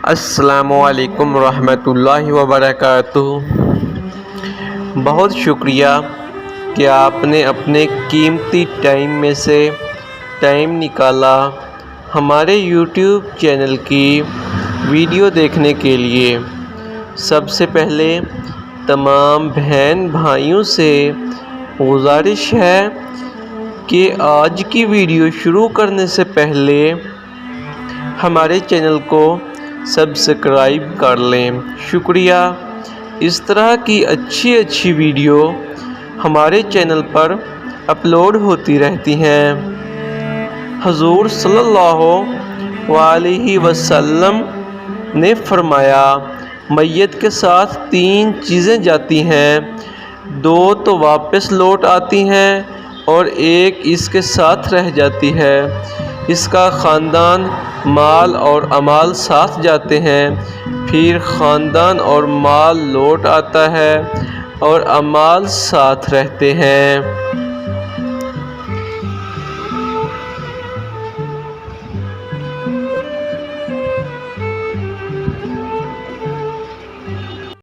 अस्सलामुअलैकुम रहमतुल्लाहि व बरकातुहू। बहुत शुक्रिया कि आपने अपने कीमती टाइम में से टाइम निकाला हमारे यूट्यूब चैनल की वीडियो देखने के लिए। सबसे पहले तमाम बहन भाइयों से गुजारिश है कि आज की वीडियो शुरू करने से पहले हमारे चैनल को सब्सक्राइब कर लें। शुक्रिया। इस तरह की अच्छी वीडियो हमारे चैनल पर अपलोड होती रहती हैं। हुज़ूर सल्लल्लाहु अलैहि वसल्लम ने फरमाया, मैयत के साथ 3 चीज़ें जाती हैं, 2 तो वापस लौट आती हैं और 1 इसके साथ रह जाती है। इसका ख़ानदान, माल और अमाल साथ जाते हैं, फिर ख़ानदान और माल लौट आता है और अमाल साथ रहते हैं।